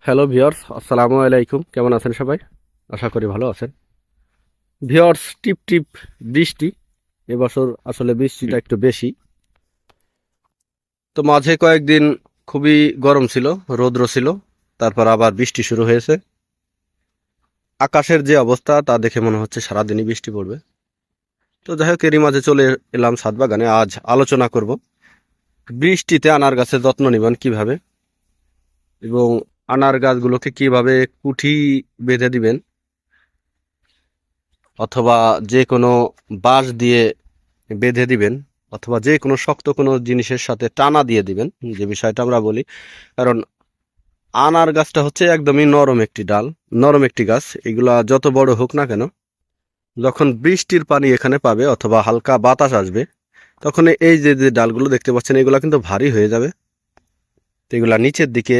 Hello viewers, আসসালামু আলাইকুম। কেমন আছেন সবাই? আশা করি ভালো আছেন। ভিউয়ার্স, টিপ টিপ বৃষ্টি। এবছর আসলে বৃষ্টিটা একটু বেশি। তো মাঝে কয়েকদিন খুবই গরম ছিল, রৌদ্র ছিল, তারপর আবার বৃষ্টি শুরু হয়েছে। আকাশের যে অবস্থা তা দেখে মনে হচ্ছে সারাদিনই বৃষ্টি পড়বে। তো যাই হোক, এরই মাঝে চলে এলাম ছাদ বাগানে। আজ আলোচনা করব বৃষ্টিতে আনার গাছের যত্ন নেবেন কিভাবে, এবং আনার গাছগুলোকে কিভাবে কুঠি বেঁধে দিবেন, অথবা যে কোনো বাঁশ দিয়ে বেঁধে দিবেন, অথবা যে কোনো শক্ত কোনো জিনিসের সাথে টানা দিয়ে দিবেন, যে বিষয়টা আমরা বলি। কারণ আনার গাছটা হচ্ছে একদমই নরম একটি ডাল, নরম একটি গাছ। এগুলা যত বড় হোক না কেন, যখন বৃষ্টির পানি এখানে পাবে অথবা হালকা বাতাস আসবে, তখন এই যে যে ডালগুলো দেখতে পাচ্ছেন এগুলা কিন্তু ভারী হয়ে যাবে। তো এগুলা নিচের দিকে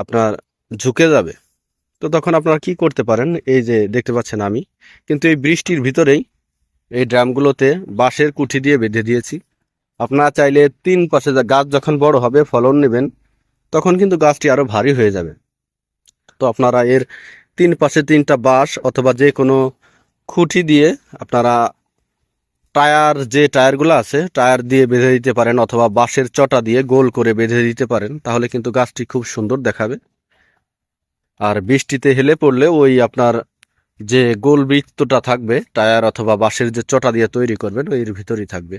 আপনার ঝুঁকে যাবে। তো তখন আপনারা কি করতে পারেন, এই যে দেখতে পাচ্ছেন আমি কিন্তু এই বৃষ্টির ভিতরেই এই ড্রামগুলোতে বাঁশের কুঠি দিয়ে বেঁধে দিয়েছি। আপনারা চাইলে তিন পাশে গাছ যখন বড় হবে, ফলন নেবেন, তখন কিন্তু গাছটি আরো ভারী হয়ে যাবে। তো আপনারা এর তিন পাশে তিনটা বাঁশ অথবা যে কোনো খুঁটি দিয়ে আপনারা টায়ার, যে টায়ারগুলো আছে টায়ার দিয়ে বেঁধে দিতে পারেন, অথবা বাঁশের চটা দিয়ে গোল করে বেঁধে দিতে পারেন। তাহলে কিন্তু গাছটি খুব সুন্দর দেখাবে। আর বৃষ্টিতে হেলে পড়লে ওই আপনার যে গোল বৃত্তটা থাকবে টায়ার অথবা বাঁশের যে চটা দিয়ে তৈরি করবেন, ওই ভিতরেই থাকবে।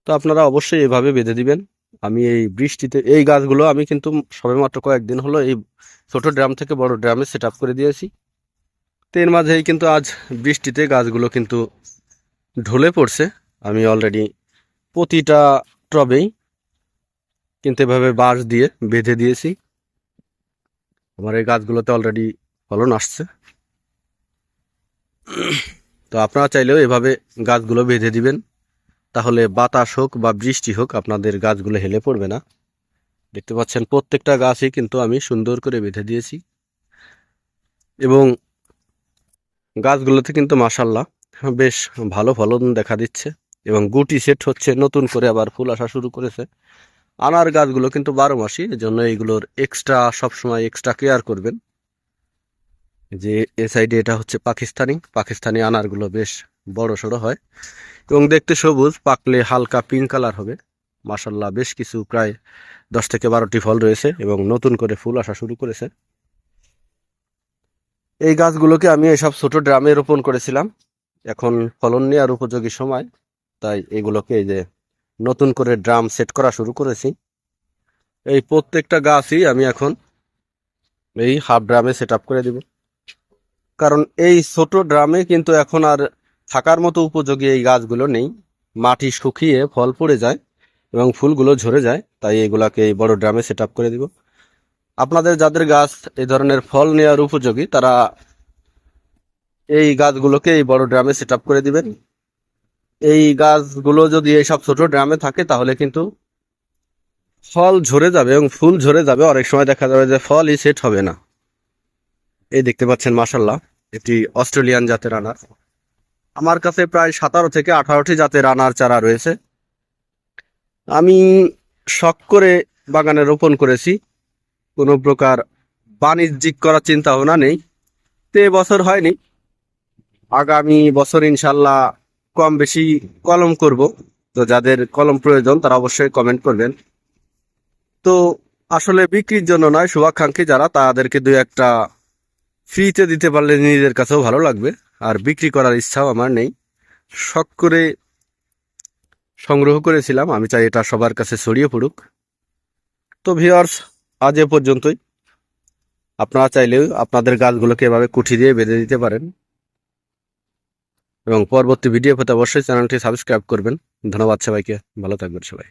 তো আপনারা অবশ্যই এভাবে বেঁধে দিবেন। আমি এই বৃষ্টিতে এই গাছগুলো আমি কিন্তু সবেমাত্র কয়েকদিন হলো এই ছোট ড্রাম থেকে বড় ড্রামে সেট আপ করে দিয়েছি। তো এর মাঝেই কিন্তু আজ বৃষ্টিতে গাছগুলো কিন্তু ঢলে পড়ছে। আমি অলরেডি প্রতিটা টবেই কিন্তু এভাবে বাঁশ দিয়ে বেঁধে দিয়েছি। আমার এই গাছগুলোতে অলরেডি ফলন আসছে। তো আপনারা চাইলেও এভাবে গাছগুলো বেঁধে দিবেন, তাহলে বাতাস হোক বা বৃষ্টি হোক আপনাদের গাছগুলো হেলে পড়বে না। দেখতে পাচ্ছেন প্রত্যেকটা গাছই কিন্তু আমি সুন্দর করে বেঁধে দিয়েছি, এবং গাছগুলোতে কিন্তু মাশাআল্লাহ বেশ ভালো ফলন দেখা দিচ্ছে, এবং গুটি সেট হচ্ছে, নতুন করে আবার ফুল আসা শুরু করেছে। আনার গাছগুলো কিন্তু 12 মাসই, এজন্য এইগুলোর এক্সট্রা সবসময় এক্সট্রা কেয়ার করবেন। যে এ সাইডে এটা হচ্ছে পাকিস্তানি আনারগুলো বেশ বড় সড়ো হয় এবং দেখতে সবুজ, পাকলে হালকা পিঙ্ক কালার হবে। মাশাআল্লাহ বেশ কিছু প্রায় 10 থেকে 12টি ফল রয়েছে এবং নতুন করে ফুল আসা শুরু করেছে। এই গাছগুলোকে আমি এসব ছোট ড্রামে রোপণ করেছিলাম। এখন ফলন নেওয়ার উপযোগী সময়, তাই এগুলোকে এই যে নতুন করে ড্রাম সেট করা শুরু করেছি। এই প্রত্যেকটা গাছই আমি এখন এই হাফ ড্রামে সেট আপ করে দিব। কারণ এই ছোট ড্রামে কিন্তু এখন আর থাকার মতো উপযোগী এই গাছগুলো নেই। মাটি শুকিয়ে ফল পড়ে যায় এবং ফুলগুলো ঝরে যায়, তাই এগুলাকে এই বড় ড্রামে সেট আপ করে দিব। আপনাদের যাদের গাছ এই ধরনের ফল নেওয়ার উপযোগী, তারা এই গাছগুলোকে এই বড় ড্রামে সেট আপ করে দিবেন। এই গাছগুলো যদি এইসব ছোট ড্রামে থাকে, তাহলে কিন্তু ফল ঝরে যাবে এবং ফুল ঝরে যাবে। অনেক সময় দেখা যাবে যে ফলই সেট হবে না। এই দেখতে পাচ্ছেন মাশাআল্লাহ একটি অস্ট্রেলিয়ান জাতের আনার। আমার কাছে প্রায় 17 থেকে 18টি জাতের আনার চারা রয়েছে। আমি শখ করে বাগানে রোপণ করেছি, কোনো প্রকার বাণিজ্যিক করার চিন্তা ভাবনা নেই। তো এবছর হয়নি, আগামী বছর ইনশাল্লাহ কম বেশি কলম করব। তো যাদের কলম প্রয়োজন তারা অবশ্যই কমেন্ট করবেন। তো আসলে বিক্রির জন্য নয়, শুভাকাঙ্ক্ষী যারা তাদেরকে দুই একটা ফ্রিতে দিতে পারলে নিজেদের কাছেও ভালো লাগবে। আর বিক্রি করার ইচ্ছাও আমার নেই, শখ করে সংগ্রহ করেছিলাম। আমি চাই এটা সবার কাছে ছড়িয়ে পড়ুক। তো ভিউয়ার্স, আজ এ পর্যন্তই। আপনারা চাইলেও আপনাদের গাছগুলোকে এভাবে কুঠি দিয়ে বেঁধে দিতে পারেন, এবং পরবর্তী ভিডিও পেতে অবশ্যই চ্যানেলটি সাবস্ক্রাইব করবেন। ধন্যবাদ সবাইকে, ভালো থাকবেন সবাই।